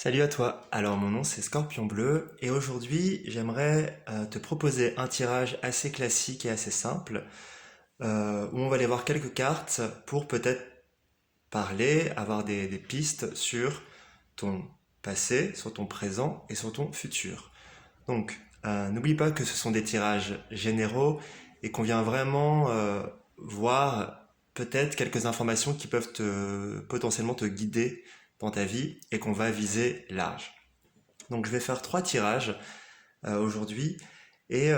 Salut à toi, alors mon nom c'est Scorpion Bleu et aujourd'hui j'aimerais te proposer un tirage assez classique et assez simple où on va aller voir quelques cartes pour peut-être parler, avoir des pistes sur ton passé, sur ton présent et sur ton futur. Donc n'oublie pas que ce sont des tirages généraux et qu'on vient vraiment voir peut-être quelques informations qui peuvent potentiellement te guider dans ta vie et qu'on va viser large. Donc je vais faire trois tirages aujourd'hui. Et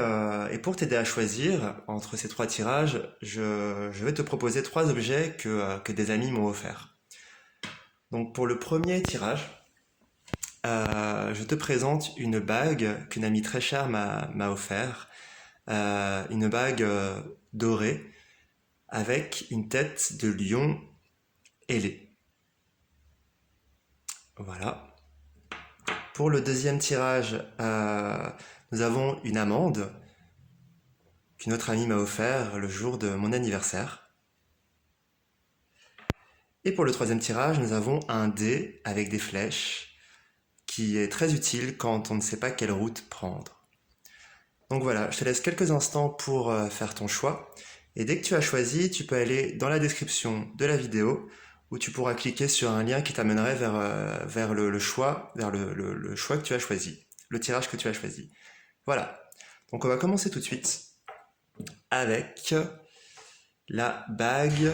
pour t'aider à choisir entre ces trois tirages, je vais te proposer trois objets que des amis m'ont offerts. Donc pour le premier tirage, je te présente une bague qu'une amie très chère m'a offert. Une bague dorée avec une tête de lion ailé. Voilà. Pour le deuxième tirage, nous avons une amande qu'une autre amie m'a offert le jour de mon anniversaire. Et pour le troisième tirage, nous avons un dé avec des flèches qui est très utile quand on ne sait pas quelle route prendre. Donc voilà, je te laisse quelques instants pour faire ton choix. Et dès que tu as choisi, tu peux aller dans la description de la vidéo où tu pourras cliquer sur un lien qui t'amènerait vers le choix, vers le choix que tu as choisi, le tirage que tu as choisi. Voilà, donc on va commencer tout de suite avec la bague,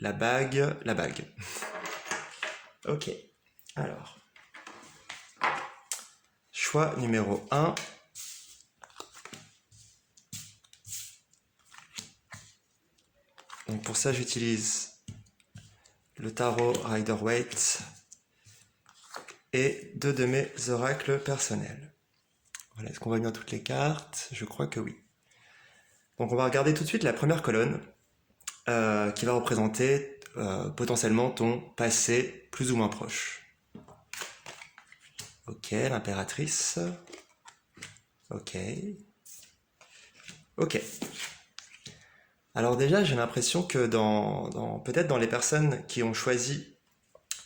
la bague. Ok, alors, choix numéro un. Donc pour ça, j'utilise le tarot Rider-Waite et deux de mes oracles personnels. Voilà, est-ce qu'on voit bien toutes les cartes? Je crois que oui. Donc on va regarder tout de suite la première colonne qui va représenter potentiellement ton passé plus ou moins proche. Ok, l'impératrice. Ok. Ok. Alors déjà, j'ai l'impression que peut-être dans les personnes qui ont choisi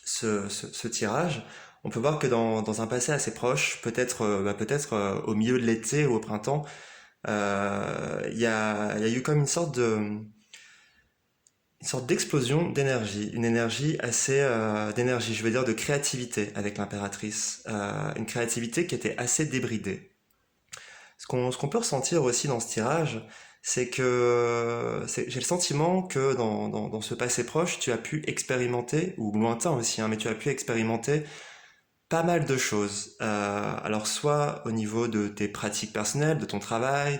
ce tirage, on peut voir que dans un passé assez proche, peut-être au milieu de l'été ou au printemps, il y a eu comme une sorte d'explosion d'énergie, une énergie assez d'énergie, je veux dire de créativité avec l'impératrice, une créativité qui était assez débridée. Ce qu'on peut ressentir aussi dans ce tirage, c'est que j'ai le sentiment que dans ce passé proche, tu as pu expérimenter, ou lointain aussi, hein, mais tu as pu expérimenter pas mal de choses. Alors soit au niveau de tes pratiques personnelles, de ton travail,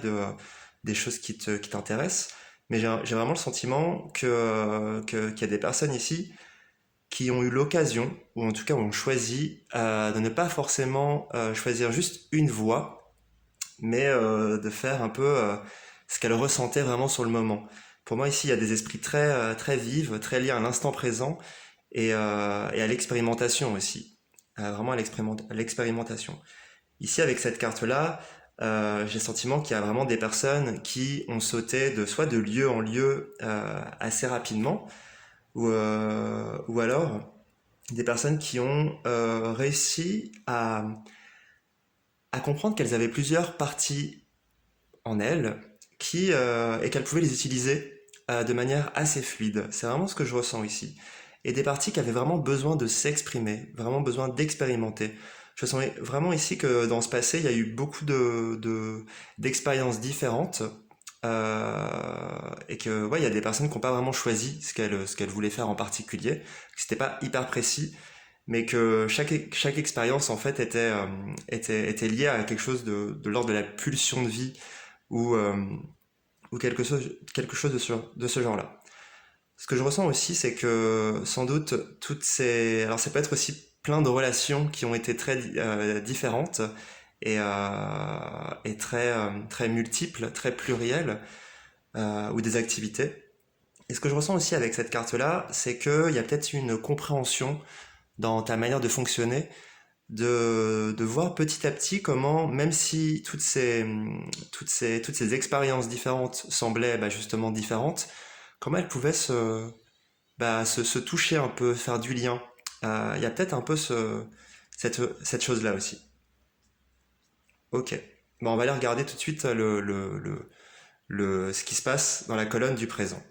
des choses qui t'intéressent, mais j'ai vraiment le sentiment qu'il y a des personnes ici qui ont eu l'occasion, ou en tout cas ont choisi, de ne pas forcément choisir juste une voie, mais de faire un peu ce qu'elles ressentaient vraiment sur le moment. Pour moi ici, il y a des esprits très vifs, très liés à l'instant présent et à l'expérimentation aussi. Vraiment à l'expérimentation. Ici, avec cette carte-là, j'ai le sentiment qu'il y a vraiment des personnes qui ont sauté soit de lieu en lieu assez rapidement, ou alors des personnes qui ont réussi à comprendre qu'elles avaient plusieurs parties en elles et qu'elles pouvaient les utiliser de manière assez fluide. C'est vraiment ce que je ressens ici. Et des parties qui avaient vraiment besoin de s'exprimer, vraiment besoin d'expérimenter. Je sens vraiment ici que dans ce passé, il y a eu beaucoup d'expériences différentes et que ouais, il y a des personnes qui n'ont pas vraiment choisi ce qu'elles voulaient faire en particulier, que c'était pas hyper précis, mais que chaque expérience en fait était liée à quelque chose de l'ordre de la pulsion de vie ou, euh, ou quelque chose de ce genre-là. Ce que je ressens aussi, c'est que sans doute toutes ces... Alors ça peut être aussi plein de relations qui ont été très différentes et très multiples, très plurielles, ou des activités. Et ce que je ressens aussi avec cette carte-là, c'est qu'il y a peut-être une compréhension dans ta manière de fonctionner, de voir petit à petit comment, même si toutes ces expériences différentes semblaient justement différentes, comment elles pouvaient se toucher un peu, faire du lien. Il y a peut-être un peu cette chose-là aussi. Ok. Bon, on va aller regarder tout de suite ce qui se passe dans la colonne du présent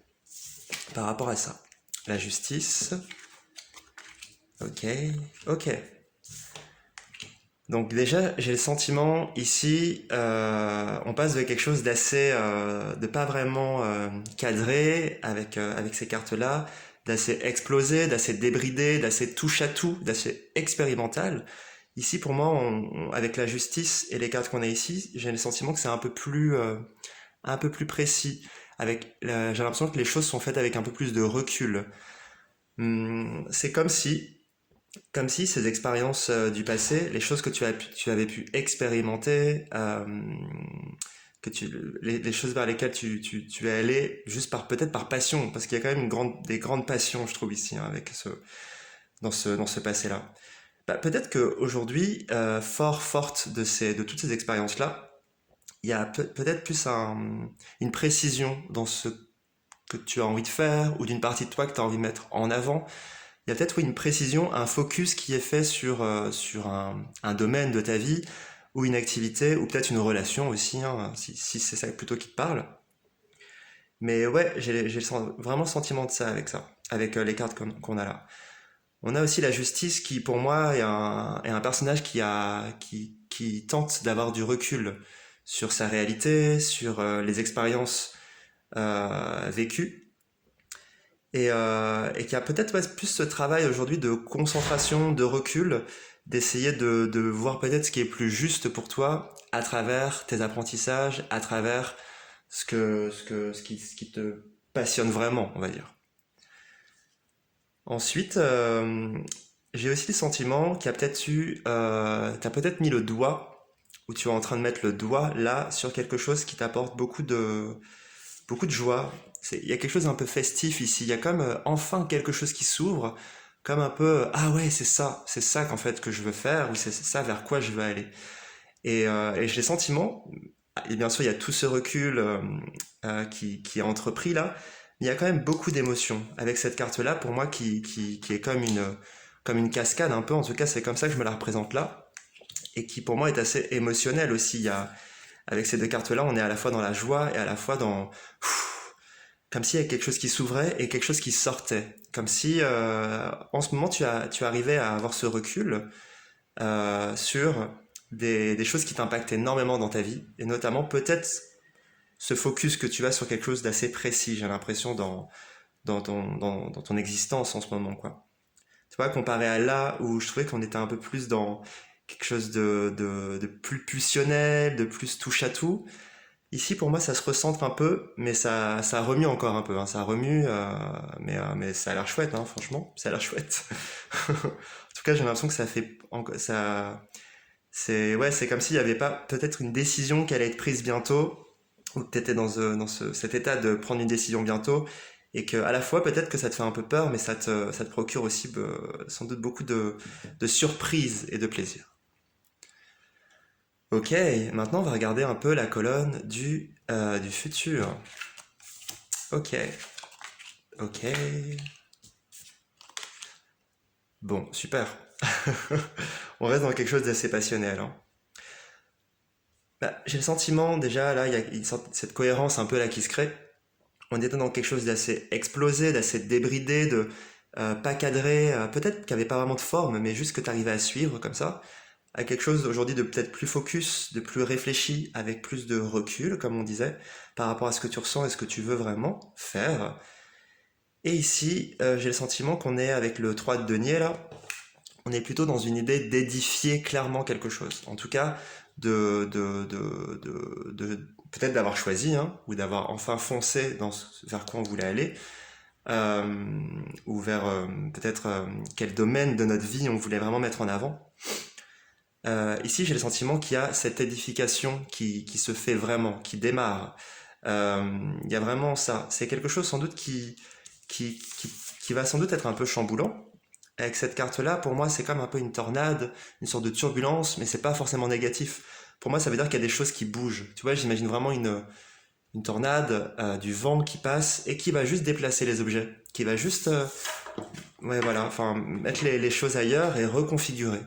par rapport à ça. La justice. Ok. Ok. Donc déjà, j'ai le sentiment ici, on passe de quelque chose d'assez, de pas vraiment cadré avec ces cartes-là, d'assez explosé, d'assez débridé, d'assez touche à tout, d'assez expérimental. Ici, pour moi, avec la justice et les cartes qu'on a ici, j'ai le sentiment que c'est un peu plus précis. J'ai l'impression que les choses sont faites avec un peu plus de recul. C'est comme si ces expériences du passé, les choses que tu avais pu expérimenter, les choses vers lesquelles tu es allé juste peut-être par passion, parce qu'il y a quand même des grandes passions, je trouve ici, hein, dans ce passé-là. Bah, peut-être qu'aujourd'hui, forte de toutes ces expériences-là, il y a peut-être plus une précision dans ce que tu as envie de faire, ou d'une partie de toi que tu as envie de mettre en avant. Il y a peut-être oui, une précision, un focus qui est fait sur un domaine de ta vie, ou une activité, ou peut-être une relation aussi, hein, si c'est ça plutôt qui te parle. Mais ouais, vraiment le sentiment de ça, avec les cartes qu'on a là. On a aussi la justice qui, pour moi, est un personnage qui tente d'avoir du recul sur sa réalité, sur les expériences vécues, et qui a peut-être ouais, plus ce travail aujourd'hui de concentration, de recul, d'essayer de voir peut-être ce qui est plus juste pour toi à travers tes apprentissages, à travers ce qui te passionne vraiment, on va dire. Ensuite, j'ai aussi le sentiment qu'il y a peut-être t'as peut-être mis le doigt, ou tu es en train de mettre le doigt là sur quelque chose qui t'apporte beaucoup de joie. Il y a quelque chose d'un peu festif ici. Il y a comme enfin quelque chose qui s'ouvre, comme un peu ah ouais c'est ça qu'en fait que je veux faire, ou c'est ça vers quoi je veux aller. Et j'ai le sentiment, et bien sûr il y a tout ce recul qui est entrepris là, mais il y a quand même beaucoup d'émotions avec cette carte-là pour moi qui est comme une cascade un peu. En tout cas c'est comme ça que je me la représente là, et qui pour moi est assez émotionnelle aussi. Avec ces deux cartes-là, on est à la fois dans la joie et à la fois comme s'il y avait quelque chose qui s'ouvrait et quelque chose qui sortait. Comme si, en ce moment, tu arrivais à avoir ce recul sur des choses qui t'impactent énormément dans ta vie, et notamment peut-être ce focus que tu as sur quelque chose d'assez précis, j'ai l'impression, dans ton existence en ce moment, quoi. Tu vois, comparé à là où je trouvais qu'on était un peu plus dans quelque chose de plus pulsionnel, de plus touche à tout. Ici, pour moi, ça se recentre un peu, mais ça remue encore un peu, hein. Ça remue, mais ça a l'air chouette, hein, franchement. Ça a l'air chouette. En tout cas, j'ai l'impression que c'est comme s'il n'y avait pas peut-être une décision qui allait être prise bientôt, ou que tu étais cet état de prendre une décision bientôt, et que à la fois peut-être que ça te fait un peu peur, mais ça te procure aussi sans doute beaucoup de surprises et de plaisir. Ok, maintenant on va regarder un peu la colonne du futur. Ok, ok. Bon, super. On reste dans quelque chose d'assez passionnel, hein. Bah, j'ai le sentiment déjà, là, il y a cette cohérence un peu là qui se crée. On était dans quelque chose d'assez explosé, d'assez débridé, de pas cadré, peut-être qu'il n'y avait pas vraiment de forme, mais juste que tu arrivais à suivre comme ça, à quelque chose aujourd'hui de peut-être plus focus, de plus réfléchi, avec plus de recul, comme on disait, par rapport à ce que tu ressens et ce que tu veux vraiment faire. Et ici, j'ai le sentiment qu'on est avec le 3 de denier là, on est plutôt dans une idée d'édifier clairement quelque chose. En tout cas, peut-être d'avoir choisi, hein, ou d'avoir enfin foncé vers quoi on voulait aller, ou vers peut-être quel domaine de notre vie on voulait vraiment mettre en avant. Ici, j'ai le sentiment qu'il y a cette édification qui se fait vraiment, qui démarre. Il y a vraiment ça. C'est quelque chose sans doute qui, qui, qui va sans doute être un peu chamboulant. Avec cette carte-là, pour moi, c'est comme un peu une tornade, une sorte de turbulence, mais c'est pas forcément négatif. Pour moi, ça veut dire qu'il y a des choses qui bougent. Tu vois, j'imagine vraiment une tornade, du vent qui passe et qui va juste déplacer les objets, qui va juste, ouais, voilà, enfin, mettre les choses ailleurs et reconfigurer.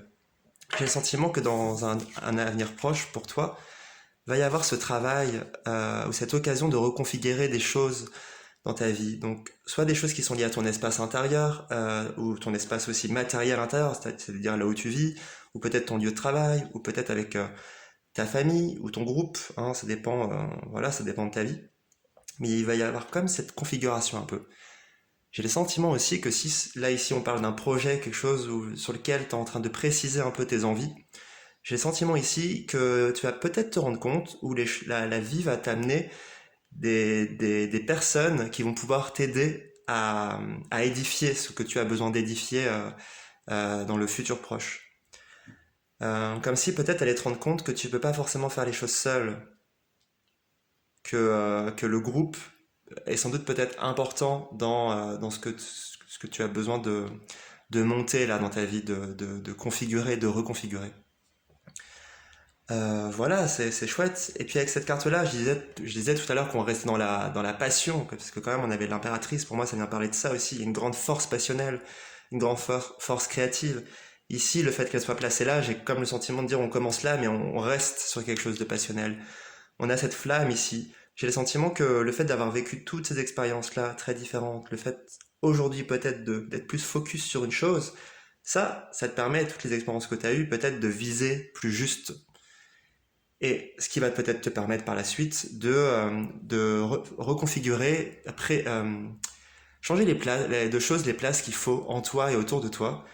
j'ai le sentiment que dans un avenir proche pour toi, va y avoir ce travail ou cette occasion de reconfigurer des choses dans ta vie. Donc, soit des choses qui sont liées à ton espace intérieur ou ton espace aussi matériel intérieur, c'est-à-dire là où tu vis, ou peut-être ton lieu de travail, ou peut-être avec ta famille ou ton groupe. Hein, ça dépend, voilà, ça dépend de ta vie. Mais il va y avoir comme cette configuration un peu. J'ai le sentiment aussi que si là ici on parle d'un projet, quelque chose sur lequel tu es en train de préciser un peu tes envies, j'ai le sentiment ici que tu vas peut-être te rendre compte où la vie va t'amener des personnes qui vont pouvoir t'aider à édifier ce que tu as besoin d'édifier dans le futur proche. Comme si peut-être allais te rendre compte que tu peux pas forcément faire les choses seul, que le groupe est sans doute peut-être important dans ce que tu as besoin de monter là dans ta vie, de configurer, de reconfigurer. Voilà, c'est chouette. Et puis avec cette carte-là, je disais tout à l'heure qu'on restait dans la passion, parce que quand même on avait l'impératrice, pour moi ça vient parler de ça aussi, il y a une grande force passionnelle, une grande force créative. Ici, le fait qu'elle soit placée là, j'ai comme le sentiment de dire on commence là, mais on reste sur quelque chose de passionnel. On a cette flamme ici. J'ai le sentiment que le fait d'avoir vécu toutes ces expériences-là, très différentes, le fait aujourd'hui peut-être d'être plus focus sur une chose, ça te permet, toutes les expériences que tu as eues, peut-être de viser plus juste et ce qui va peut-être te permettre par la suite de reconfigurer, après, changer de choses, les places qu'il faut en toi et autour de toi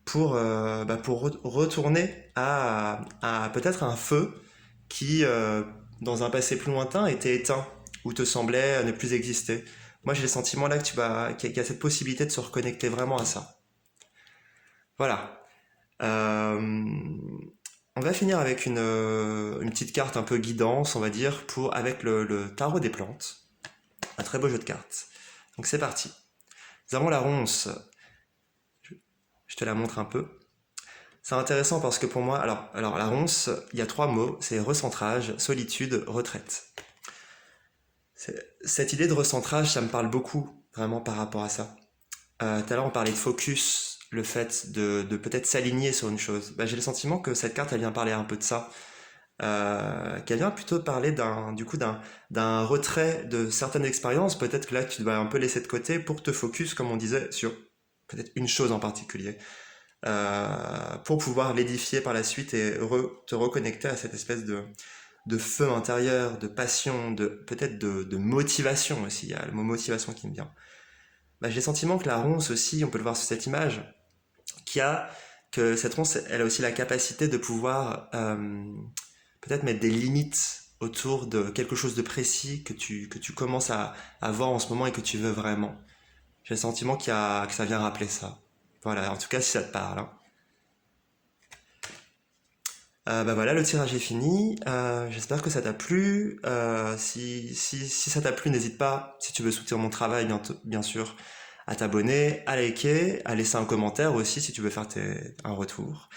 pour retourner à peut-être un feu qui, dans un passé plus lointain, était éteint ou te semblait ne plus exister. Moi, j'ai le sentiment là qu'il y a cette possibilité de se reconnecter vraiment à ça. Voilà. Euh, on va finir avec une petite carte un peu guidance, on va dire, avec le tarot des plantes. Un très beau jeu de cartes. Donc c'est parti. Nous avons la ronce. Je te la montre un peu. C'est intéressant parce que pour moi, alors la ronce, il y a 3 mots, c'est recentrage, solitude, retraite. Cette idée de recentrage, ça me parle beaucoup, vraiment par rapport à ça. Tout à l'heure, on parlait de focus, le fait de peut-être s'aligner sur une chose. J'ai le sentiment que cette carte, elle vient parler un peu de ça. Qu'elle vient plutôt parler d'un retrait de certaines expériences. Peut-être que là, tu dois un peu laisser de côté pour te focus, comme on disait, sur peut-être une chose en particulier. Pour pouvoir l'édifier par la suite et te reconnecter à cette espèce de feu intérieur, de passion, peut-être de motivation aussi. Il y a le mot motivation qui me vient. J'ai le sentiment que la ronce aussi, on peut le voir sur cette image, que cette ronce, elle a aussi la capacité de pouvoir peut-être mettre des limites autour de quelque chose de précis que tu commences à voir en ce moment et que tu veux vraiment. J'ai le sentiment que ça vient rappeler ça. Voilà, en tout cas si ça te parle. Hein. Voilà, le tirage est fini. J'espère que ça t'a plu. Si ça t'a plu, n'hésite pas, si tu veux soutenir mon travail, bien sûr, à t'abonner, à liker, à laisser un commentaire aussi si tu veux faire un retour.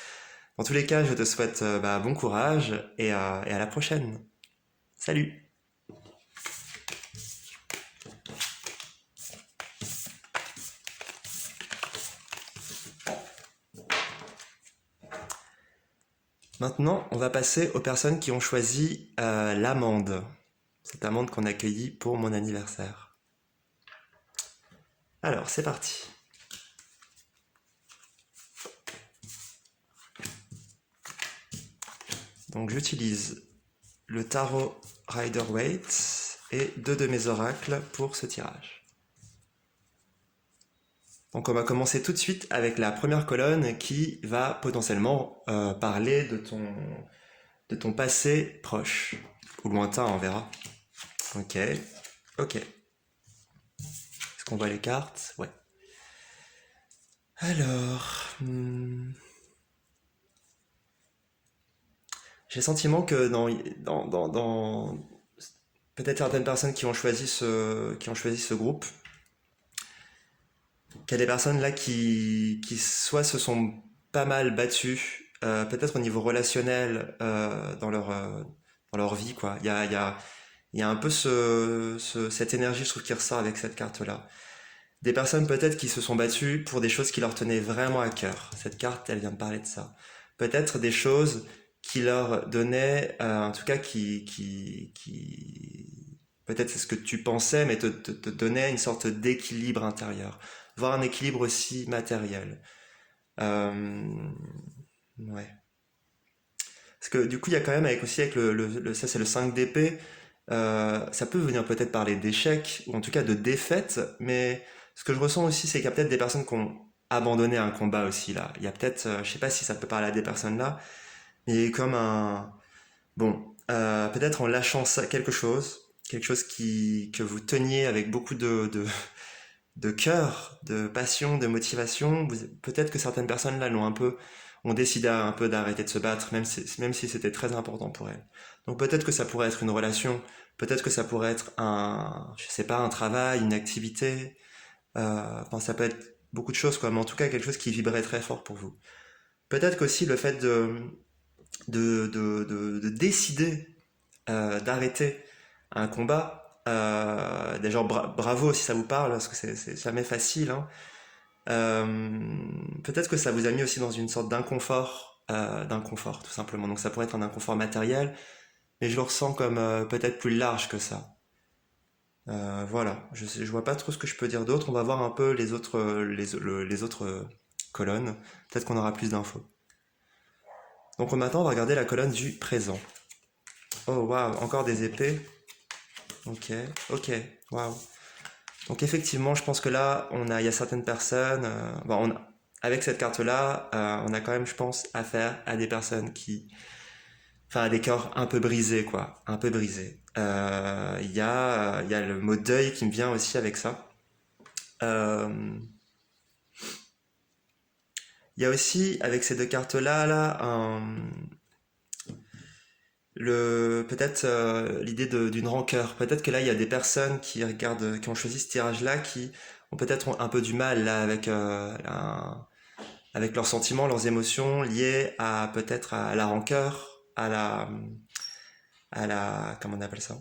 Dans tous les cas, je te souhaite bon courage et à la prochaine. Salut! Maintenant, on va passer aux personnes qui ont choisi l'amande. Cette amande qu'on a accueillie pour mon anniversaire. Alors, c'est parti. Donc, j'utilise le tarot Rider-Waite et 2 de mes oracles pour ce tirage. Donc on va commencer tout de suite avec la première colonne qui va potentiellement parler de ton passé proche ou lointain, on verra. Ok. Est-ce qu'on voit les cartes? Ouais. Alors, j'ai le sentiment que dans peut-être certaines personnes qui ont choisi ce groupe, qu'il y a des personnes là qui soit se sont pas mal battues, peut-être au niveau relationnel dans leur vie, quoi. Il y a un peu cette énergie, je trouve, qui ressort avec cette carte-là. Des personnes peut-être qui se sont battues pour des choses qui leur tenaient vraiment à cœur. Cette carte, elle vient de parler de ça. peut-être des choses qui leur donnaient, en tout cas peut-être c'est ce que tu pensais, mais te donnait une sorte d'équilibre intérieur, voire un équilibre aussi matériel. Euh, ouais. Parce que du coup, il y a quand même avec ça c'est le 5 d'épée, ça peut venir peut-être parler d'échecs, ou en tout cas de défaites, mais ce que je ressens aussi, c'est qu'il y a peut-être des personnes qui ont abandonné un combat aussi là. Il y a peut-être, je sais pas si ça peut parler à des personnes là, mais il y a eu comme un... Bon, peut-être en lâchant ça, quelque chose que vous teniez avec beaucoup de cœur, de passion, de motivation. Peut-être que certaines personnes là ont décidé un peu d'arrêter de se battre, même si c'était très important pour elles. Donc peut-être que ça pourrait être une relation, peut-être que ça pourrait être je sais pas, un travail, une activité. Enfin, ça peut être beaucoup de choses, quoi, mais en tout cas quelque chose qui vibrait très fort pour vous. Peut-être qu'aussi le fait de décider d'arrêter un combat. Déjà, bravo si ça vous parle, parce que c'est jamais facile. Hein. Peut-être que ça vous a mis aussi dans une sorte d'inconfort tout simplement. Donc ça pourrait être un inconfort matériel, mais je le ressens comme peut-être plus large que ça. Voilà, je vois pas trop ce que je peux dire d'autre. On va voir un peu les autres colonnes. Peut-être qu'on aura plus d'infos. Donc maintenant, on va regarder la colonne du présent. Oh waouh, encore des épées. Ok, ok, waouh. Donc effectivement, je pense que là, il y a certaines personnes, avec cette carte-là, on a quand même, je pense, affaire à des personnes enfin, à des corps un peu brisés, quoi, un peu brisés. Il y a le mot deuil qui me vient aussi avec ça. Euh, il y a aussi, avec ces deux cartes-là, peut-être l'idée d'une rancœur. Peut-être que là, il y a des personnes qui ont choisi ce tirage-là, qui ont peut-être un peu du mal là avec leurs sentiments, leurs émotions liées à peut-être à la rancœur, comment on appelle ça?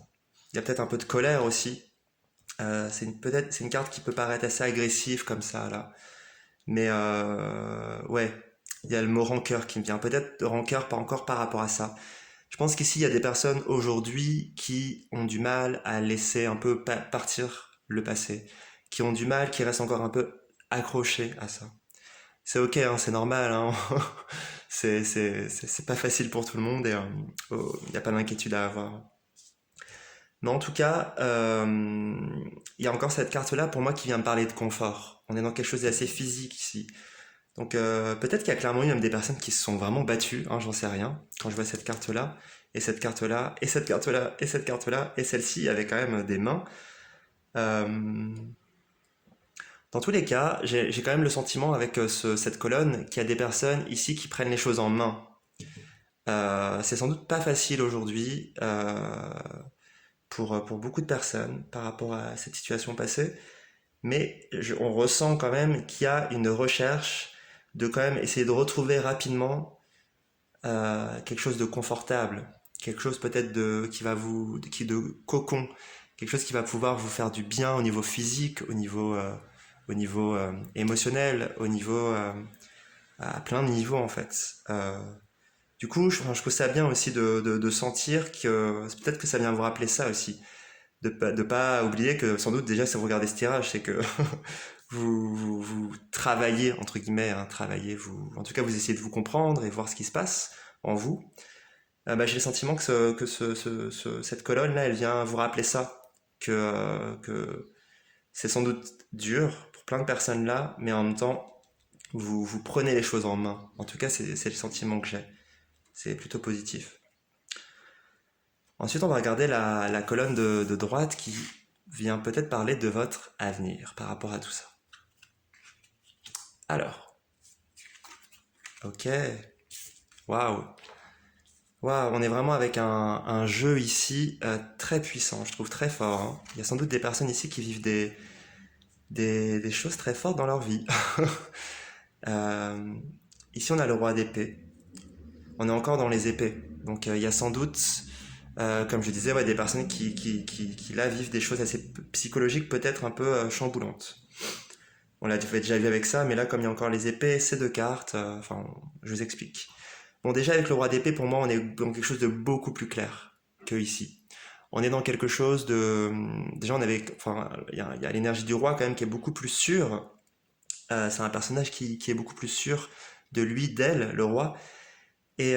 Il y a peut-être un peu de colère aussi. C'est une carte qui peut paraître assez agressive comme ça là, mais ouais, il y a le mot rancœur qui me vient. Peut-être de rancœur, pas encore par rapport à ça. Je pense qu'ici, il y a des personnes aujourd'hui qui ont du mal à laisser un peu partir le passé, qui ont du mal, qui restent encore un peu accrochés à ça. C'est ok, hein, c'est normal, hein. C'est pas facile pour tout le monde et il n'y a pas d'inquiétude à avoir. Mais en tout cas, il y a encore cette carte-là pour moi qui vient me parler de confort. On est dans quelque chose d'assez physique ici. Donc peut-être qu'il y a clairement eu même des personnes qui se sont vraiment battues, hein, j'en sais rien, quand je vois cette carte-là, et cette carte-là, et cette carte-là, et cette carte-là, et celle-ci avec quand même des mains. Euh, Dans tous les cas, j'ai quand même le sentiment avec cette colonne qu'il y a des personnes ici qui prennent les choses en main. C'est sans doute pas facile aujourd'hui pour beaucoup de personnes par rapport à cette situation passée, mais on ressent quand même qu'il y a une recherche de quand même essayer de retrouver rapidement quelque chose de confortable, quelque chose peut-être de cocon, quelque chose qui va pouvoir vous faire du bien au niveau physique, au niveau émotionnel, à plein de niveaux en fait. Du coup, je trouve ça bien aussi de sentir que peut-être que ça vient vous rappeler ça aussi, de pas oublier que sans doute déjà si vous regardez ce tirage, c'est que vous travaillez entre guillemets, hein, travaillez en tout cas vous essayez de vous comprendre et voir ce qui se passe en vous. J'ai le sentiment cette colonne là, elle vient vous rappeler ça, que c'est sans doute dur pour plein de personnes là, mais en même temps vous prenez les choses en main. En tout cas, c'est le sentiment que j'ai. C'est plutôt positif. Ensuite, on va regarder la colonne de droite qui vient peut-être parler de votre avenir par rapport à tout ça. Alors, ok, waouh, waouh, on est vraiment avec un jeu ici très puissant, je trouve très fort. Hein. Il y a sans doute des personnes ici qui vivent des choses très fortes dans leur vie. Euh, Ici, on a le roi d'épée. On est encore dans les épées. Donc, il y a sans doute, comme je disais, ouais, des personnes qui là vivent des choses assez psychologiques, peut-être un peu chamboulantes. On l'a déjà vu avec ça, mais là, comme il y a encore les épées, ces deux cartes, enfin, je vous explique. Bon, déjà avec le roi d'épée, pour moi, on est dans quelque chose de beaucoup plus clair que ici. On est dans quelque chose de... Déjà, enfin, il y a l'énergie du roi quand même qui est beaucoup plus sûre. C'est un personnage qui est beaucoup plus sûr de lui, d'elle, le roi, et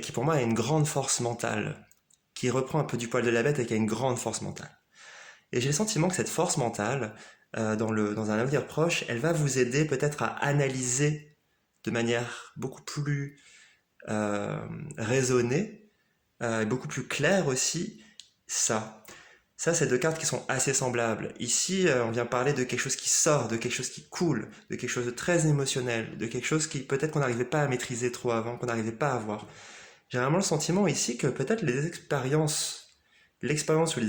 qui pour moi a une grande force mentale, qui reprend un peu du poil de la bête et qui a une grande force mentale. Et j'ai le sentiment que cette force mentale, dans un avenir proche, elle va vous aider peut-être à analyser de manière beaucoup plus euh, raisonnée, et beaucoup plus claire aussi, ça. Ça, c'est deux cartes qui sont assez semblables. Ici, on vient parler de quelque chose qui sort, de quelque chose qui coule, de quelque chose de très émotionnel, de quelque chose qui peut-être qu'on n'arrivait pas à maîtriser trop avant, qu'on n'arrivait pas à voir. J'ai vraiment le sentiment ici que peut-être l'expérience ou les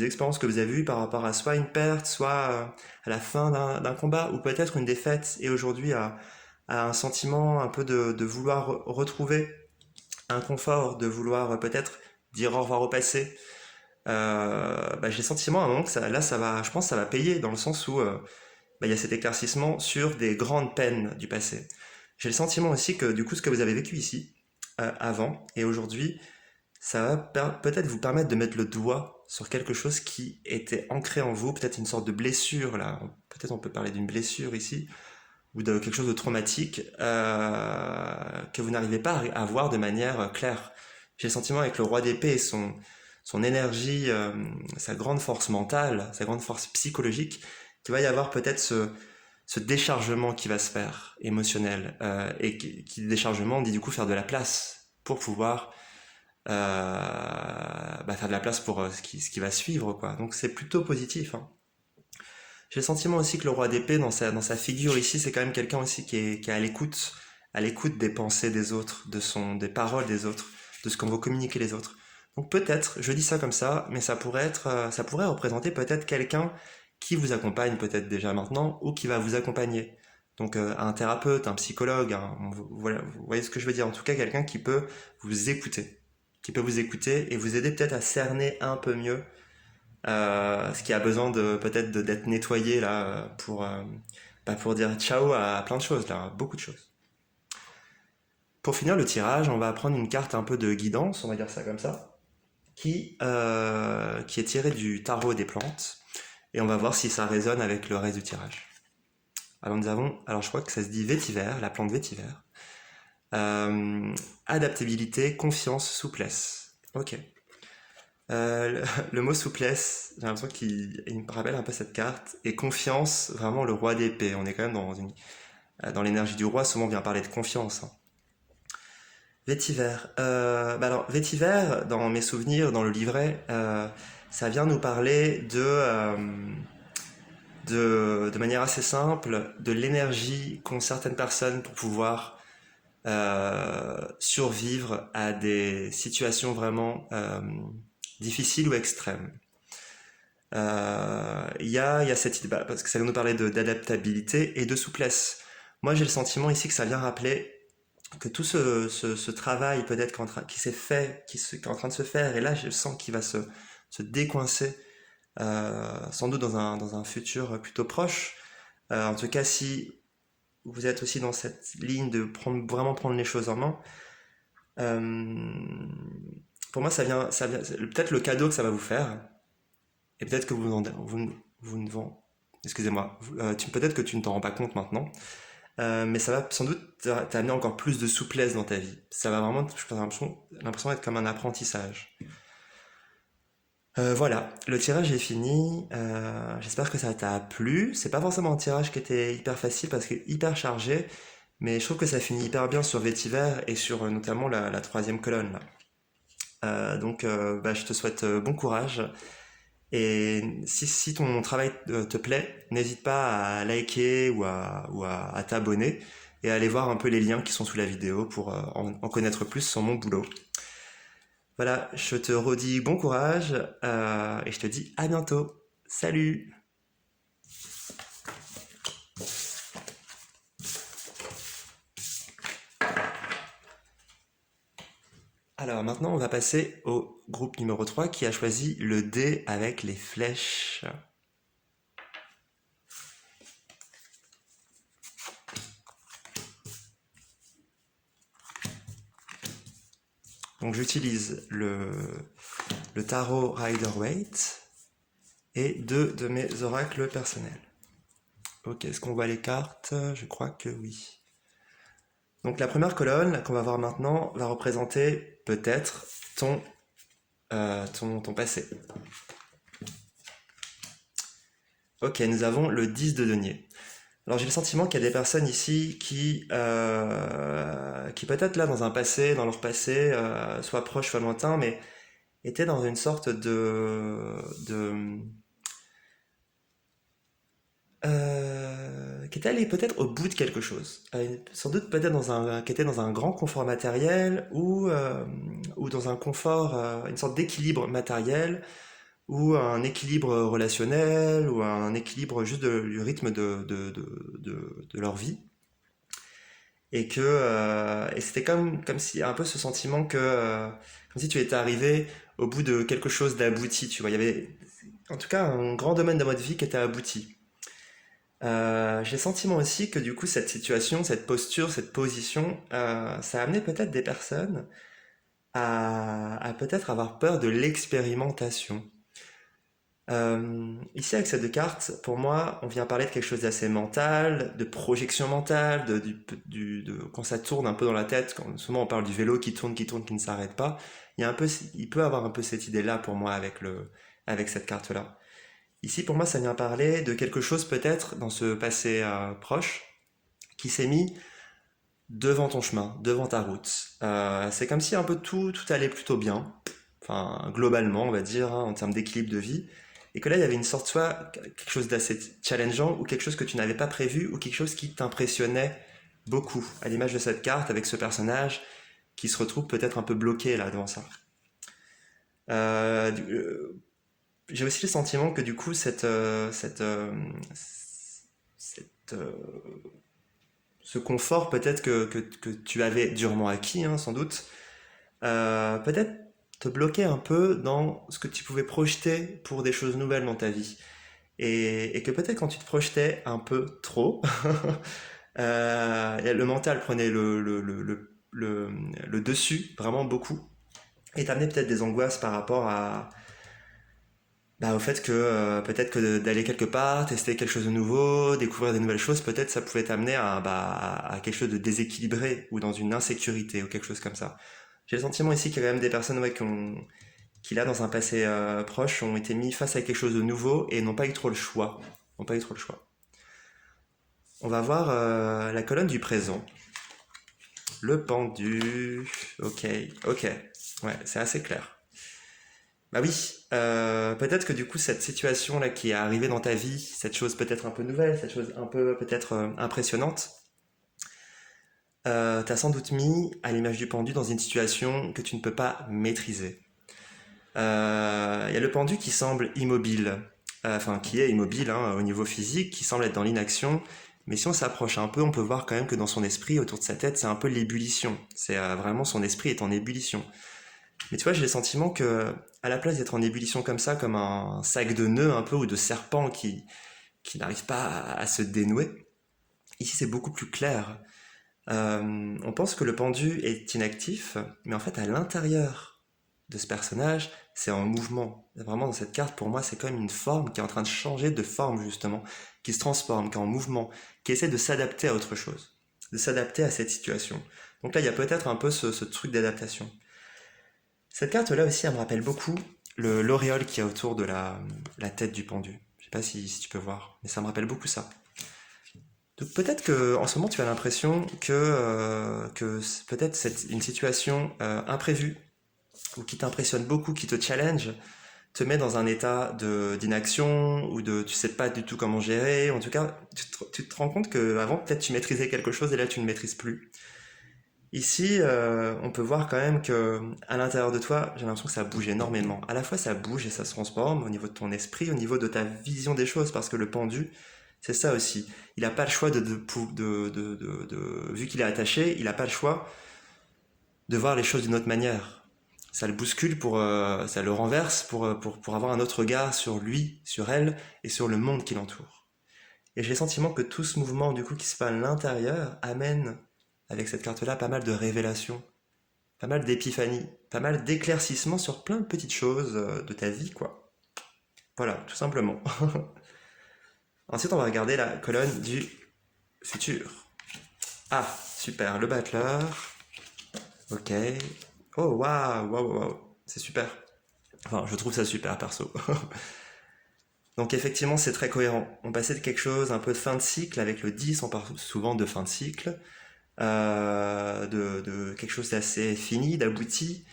expériences que vous avez eues par rapport à soit une perte, soit à la fin d'un combat, ou peut-être une défaite, et aujourd'hui à un sentiment un peu de vouloir retrouver un confort, de vouloir peut-être dire au revoir au passé. J'ai le sentiment à un moment que ça va, je pense que ça va payer dans le sens où il y a cet éclaircissement sur des grandes peines du passé. J'ai le sentiment aussi que du coup ce que vous avez vécu ici, avant et aujourd'hui, ça va peut-être vous permettre de mettre le doigt sur quelque chose qui était ancré en vous, peut-être une sorte de blessure là, peut-être on peut parler d'une blessure ici, ou de quelque chose de traumatique que vous n'arrivez pas à voir de manière claire. J'ai le sentiment avec le roi d'épée et son énergie, sa grande force mentale, sa grande force psychologique, qu'il va y avoir peut-être ce déchargement qui va se faire, émotionnel, et qui déchargement dit du coup faire de la place pour pouvoir faire de la place pour ce qui va suivre, quoi. Donc c'est plutôt positif, hein. J'ai le sentiment aussi que le roi d'épée, dans sa figure ici, c'est quand même quelqu'un aussi qui est à l'écoute des pensées des autres, des paroles des autres, de ce qu'on veut communiquer les autres. Donc peut-être, je dis ça comme ça, mais ça pourrait représenter peut-être quelqu'un qui vous accompagne peut-être déjà maintenant ou qui va vous accompagner. Donc un thérapeute, un psychologue, voilà, vous voyez ce que je veux dire. En tout cas, quelqu'un qui peut vous écouter et vous aider peut-être à cerner un peu mieux ce qui a besoin d'être nettoyé là pour dire ciao à plein de choses là, beaucoup de choses. Pour finir le tirage, on va prendre une carte un peu de guidance, on va dire ça comme ça, qui est tirée du tarot des plantes, et on va voir si ça résonne avec le reste du tirage. Alors je crois que ça se dit vétiver, la plante vétiver. Euh, Adaptabilité, confiance, souplesse. Ok. Le mot souplesse, j'ai l'impression qu'il me rappelle un peu cette carte. Et confiance, vraiment le roi d'épée. On est quand même dans l'énergie du roi, souvent on vient parler de confiance, hein. Vétiver. Alors, vétiver, dans mes souvenirs, dans le livret, ça vient nous parler de manière assez simple, de l'énergie qu'ont certaines personnes pour pouvoir survivre à des situations vraiment difficiles ou extrêmes. Il y a cette idée, parce que ça vient nous parler d'adaptabilité et de souplesse. Moi, j'ai le sentiment ici que ça vient rappeler que tout ce travail peut-être qui s'est fait, qui est en train de se faire, et là, je sens qu'il va se décoincer, sans doute dans un futur plutôt proche. En tout cas, si vous êtes aussi dans cette ligne de vraiment prendre les choses en main, euh, pour moi, ça vient, peut-être le cadeau que ça va vous faire, et peut-être que vous ne vend, excusez-moi, peut-être que tu ne t'en rends pas compte maintenant, mais ça va sans doute t'amener encore plus de souplesse dans ta vie. Ça va vraiment, je pense, l'impression d'être comme un apprentissage. Voilà, le tirage est fini. J'espère que ça t'a plu. C'est pas forcément un tirage qui était hyper facile parce que hyper chargé, mais je trouve que ça finit hyper bien sur Vétiver et sur notamment la troisième colonne là. Donc, je te souhaite bon courage. Et si ton travail te plaît, n'hésite pas à liker ou à t'abonner et à aller voir un peu les liens qui sont sous la vidéo pour en connaître plus sur mon boulot. Voilà, je te redis bon courage et je te dis à bientôt. Salut! Alors maintenant, on va passer au groupe numéro 3 qui a choisi le dé avec les flèches. Donc j'utilise le tarot Rider-Waite et deux de mes oracles personnels. Ok, est-ce qu'on voit les cartes? Je crois que oui. Donc la première colonne qu'on va voir maintenant va représenter peut-être ton passé. Ok, nous avons le 10 de denier. Alors j'ai le sentiment qu'il y a des personnes ici qui peut-être là dans un passé, dans leur passé, soit proche, soit lointain, mais étaient dans une sorte qui était allé peut-être au bout de quelque chose. Sans doute peut-être qui était dans un grand confort matériel ou dans un confort, une sorte d'équilibre matériel ou un équilibre relationnel ou un équilibre juste du rythme de leur vie. Et c'était comme si un peu ce sentiment comme si tu étais arrivé au bout de quelque chose d'abouti, tu vois. Il y avait en tout cas un grand domaine de votre vie qui était abouti. J'ai le sentiment aussi que du coup cette situation, cette posture, cette position, ça a amené peut-être des personnes à peut-être avoir peur de l'expérimentation. Ici avec ces deux cartes, pour moi, on vient parler de quelque chose d'assez mental, de projection mentale, quand ça tourne un peu dans la tête, quand souvent on parle du vélo qui tourne, qui ne s'arrête pas. Il peut avoir un peu cette idée-là pour moi avec cette carte-là. Ici, pour moi, ça vient parler de quelque chose peut-être dans ce passé proche qui s'est mis devant ton chemin, devant ta route. C'est comme si un peu tout allait plutôt bien, enfin globalement, on va dire, hein, en termes d'équilibre de vie, et que là, il y avait une sorte soit quelque chose d'assez challengeant ou quelque chose que tu n'avais pas prévu ou quelque chose qui t'impressionnait beaucoup, à l'image de cette carte avec ce personnage qui se retrouve peut-être un peu bloqué là devant ça. Euh, du- euh, j'ai aussi le sentiment que du coup, cette, ce confort peut-être que tu avais durement acquis, hein, sans doute, peut-être te bloquer un peu dans ce que tu pouvais projeter pour des choses nouvelles dans ta vie. Et que peut-être quand tu te projetais un peu trop, le mental prenait le dessus vraiment beaucoup et t'amenait peut-être des angoisses par rapport au fait que peut-être que d'aller quelque part, tester quelque chose de nouveau, découvrir des nouvelles choses, peut-être ça pouvait t'amener à quelque chose de déséquilibré ou dans une insécurité ou quelque chose comme ça. J'ai le sentiment ici qu'il y a quand même des personnes ouais, qui là dans un passé proche ont été mis face à quelque chose de nouveau et n'ont pas eu trop le choix. N'ont pas eu trop le choix. On va voir la colonne du présent. Le pendu. Ok, ok. Ouais, c'est assez clair. Bah oui, peut-être que du coup cette situation là qui est arrivée dans ta vie, cette chose peut-être un peu nouvelle, cette chose un peu peut-être impressionnante, t'as sans doute mis à l'image du pendu dans une situation que tu ne peux pas maîtriser. Il y a le pendu qui semble immobile, enfin qui est immobile hein, au niveau physique, qui semble être dans l'inaction, mais si on s'approche un peu, on peut voir quand même que dans son esprit, autour de sa tête, c'est un peu l'ébullition. C'est vraiment son esprit est en ébullition. Mais tu vois, j'ai le sentiment que, à la place d'être en ébullition comme ça, comme un sac de nœuds un peu ou de serpent qui n'arrive pas à se dénouer, ici c'est beaucoup plus clair. On pense que le pendu est inactif, mais en fait à l'intérieur de ce personnage, c'est en mouvement. Vraiment dans cette carte, pour moi, c'est comme une forme qui est en train de changer de forme justement, qui se transforme, qui est en mouvement, qui essaie de s'adapter à autre chose, de s'adapter à cette situation. Donc là, il y a peut-être un peu ce truc d'adaptation. Cette carte-là aussi, elle me rappelle beaucoup l'auréole qui est autour de la tête du pendu. Je sais pas si tu peux voir, mais ça me rappelle beaucoup ça. Donc peut-être que en ce moment tu as l'impression que peut-être c'est une situation imprévue ou qui t'impressionne beaucoup, qui te challenge, te met dans un état d'inaction ou de tu sais pas du tout comment gérer. En tout cas, tu te rends compte que avant peut-être tu maîtrisais quelque chose et là tu ne maîtrises plus. Ici, on peut voir quand même que à l'intérieur de toi, j'ai l'impression que ça bouge énormément. À la fois, ça bouge et ça se transforme au niveau de ton esprit, au niveau de ta vision des choses, parce que le pendu, c'est ça aussi. Il n'a pas le choix vu qu'il est attaché, il n'a pas le choix de voir les choses d'une autre manière. Ça le bouscule ça le renverse pour avoir un autre regard sur lui, sur elle et sur le monde qui l'entoure. Et j'ai le sentiment que tout ce mouvement du coup qui se fait à l'intérieur amène avec cette carte-là pas mal de révélations pas mal d'épiphanies, pas mal d'éclaircissements sur plein de petites choses de ta vie, quoi. Voilà, tout simplement. Ensuite, on va regarder la colonne du futur. Ah, super, le battleur. Ok. Oh, waouh, waouh, waouh. C'est super. Enfin, je trouve ça super, perso. Donc effectivement, c'est très cohérent. On passait de quelque chose, un peu de fin de cycle, avec le 10, on parle souvent de fin de cycle, de quelque chose d'assez fini, d'abouti,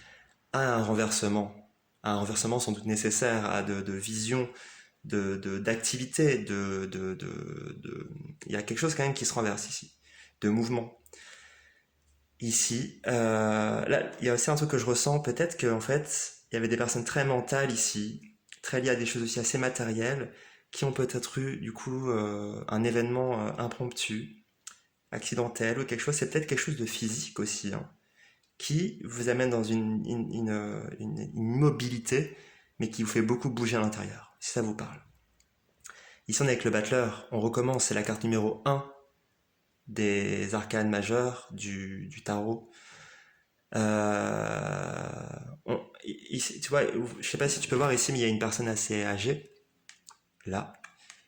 à un renversement. À un renversement sans doute nécessaire, à de vision, d'activité, il y a quelque chose quand même qui se renverse ici, de mouvement. Ici, là, il y a aussi un truc que je ressens, peut-être qu'en fait, il y avait des personnes très mentales ici, très liées à des choses aussi assez matérielles, qui ont peut-être eu, du coup, un événement impromptu, accidentel ou quelque chose, c'est peut-être quelque chose de physique aussi, hein, qui vous amène dans une mobilité, mais qui vous fait beaucoup bouger à l'intérieur, si ça vous parle. Ici, on est avec le battleur, on recommence, c'est la carte numéro un des arcanes majeures du tarot. Ici, tu vois, je sais pas si tu peux voir ici, mais il y a une personne assez âgée, là.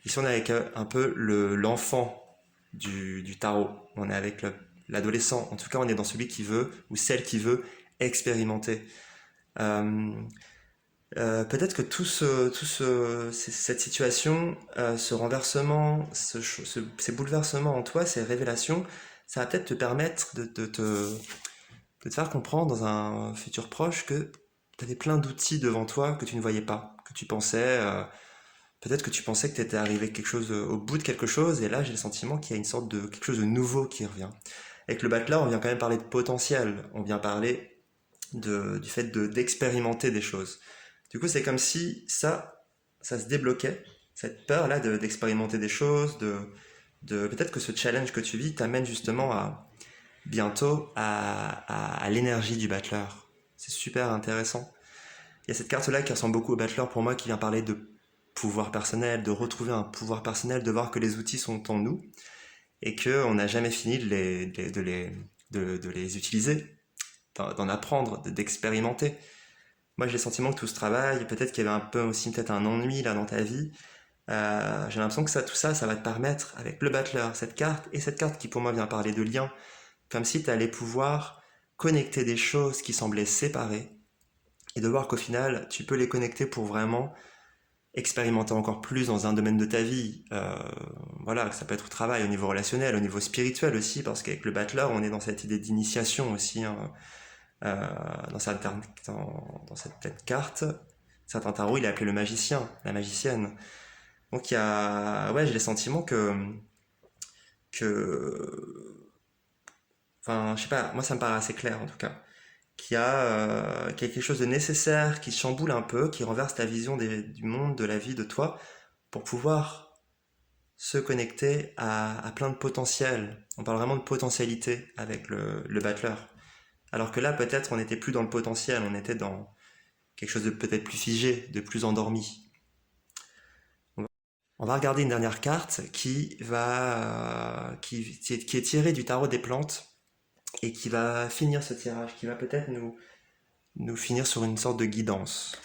Ici, on est avec un peu l'enfant du tarot. On est avec l'adolescent. En tout cas, on est dans celui qui veut, ou celle qui veut, expérimenter. Euh, Peut-être que cette situation, ce renversement, ces bouleversements en toi, ces révélations, ça va peut-être te permettre de te faire comprendre dans un futur proche que tu avais plein d'outils devant toi que tu ne voyais pas, que tu pensais, peut-être que tu pensais que tu étais arrivé quelque chose, au bout de quelque chose, et là j'ai le sentiment qu'il y a une sorte de quelque chose de nouveau qui revient. Avec le battleur, on vient quand même parler de potentiel, on vient parler du fait d'expérimenter des choses. Du coup, c'est comme si ça se débloquait, cette peur-là d'expérimenter des choses, peut-être que ce challenge que tu vis t'amène justement bientôt à l'énergie du battleur. C'est super intéressant. Il y a cette carte-là qui ressemble beaucoup au battleur pour moi, qui vient parler de pouvoir personnel, de retrouver un pouvoir personnel, de voir que les outils sont en nous et qu'on n'a jamais fini de les utiliser, d'en apprendre, d'expérimenter. Moi, j'ai le sentiment que tout ce travail, peut-être qu'il y avait un peu aussi peut-être un ennui là dans ta vie. J'ai l'impression que tout ça, ça va te permettre, avec le battleur, cette carte, et cette carte qui pour moi vient parler de lien, comme si tu allais pouvoir connecter des choses qui semblaient séparées, et de voir qu'au final, tu peux les connecter pour vraiment expérimenter encore plus dans un domaine de ta vie. Voilà, ça peut être au travail, au niveau relationnel, au niveau spirituel aussi, parce qu'avec le battleur, on est dans cette idée d'initiation aussi, hein. Euh, dans cette carte, certains tarots, il est appelé le magicien, la magicienne. Donc il y a, ouais, j'ai le sentiment que, enfin, je sais pas, moi ça me paraît assez clair en tout cas, qu'il y a quelque chose de nécessaire qui chamboule un peu, qui renverse ta vision du monde, de la vie, de toi, pour pouvoir se connecter à plein de potentiel. On parle vraiment de potentialité avec le battleur. Alors que là, peut-être, on n'était plus dans le potentiel, on était dans quelque chose de peut-être plus figé, de plus endormi. On va regarder une dernière carte qui est tirée du tarot des plantes et qui va finir ce tirage, qui va peut-être nous finir sur une sorte de guidance.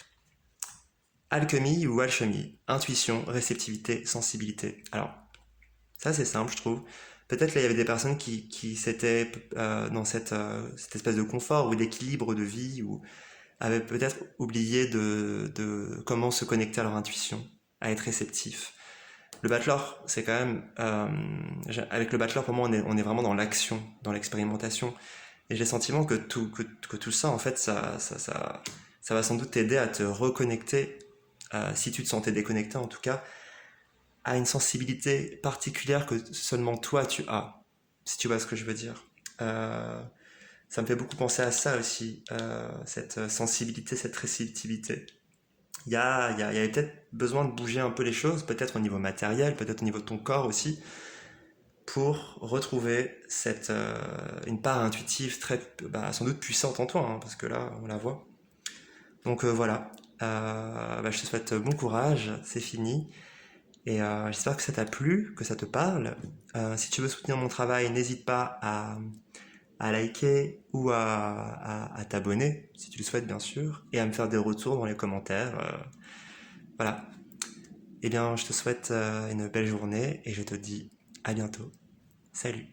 Alchimie ou alchimie, intuition, réceptivité, sensibilité. Alors, ça c'est simple, je trouve. Peut-être là, il y avait des personnes qui s'étaient dans cette espèce de confort ou d'équilibre de vie, ou avaient peut-être oublié de comment se connecter à leur intuition, à être réceptif. Le bachelor, c'est quand même... avec le bachelor, pour moi, on est vraiment dans l'action, dans l'expérimentation. Et j'ai le sentiment que tout ça, en fait, ça va sans doute t'aider à te reconnecter, si tu te sentais déconnecté en tout cas, à une sensibilité particulière que seulement toi tu as, si tu vois ce que je veux dire. Euh, Ça me fait beaucoup penser à ça aussi, cette sensibilité, cette réceptivité. Il y avait peut-être besoin de bouger un peu les choses, peut-être au niveau matériel, peut-être au niveau de ton corps aussi, pour retrouver une part intuitive très, bah, sans doute puissante en toi, hein, parce que là, on la voit. Donc voilà. Bah, je te souhaite bon courage, c'est fini. Et j'espère que ça t'a plu, que ça te parle. Si tu veux soutenir mon travail, n'hésite pas à liker ou à t'abonner, si tu le souhaites bien sûr, et à me faire des retours dans les commentaires. Voilà. Eh bien, je te souhaite une belle journée et je te dis à bientôt. Salut.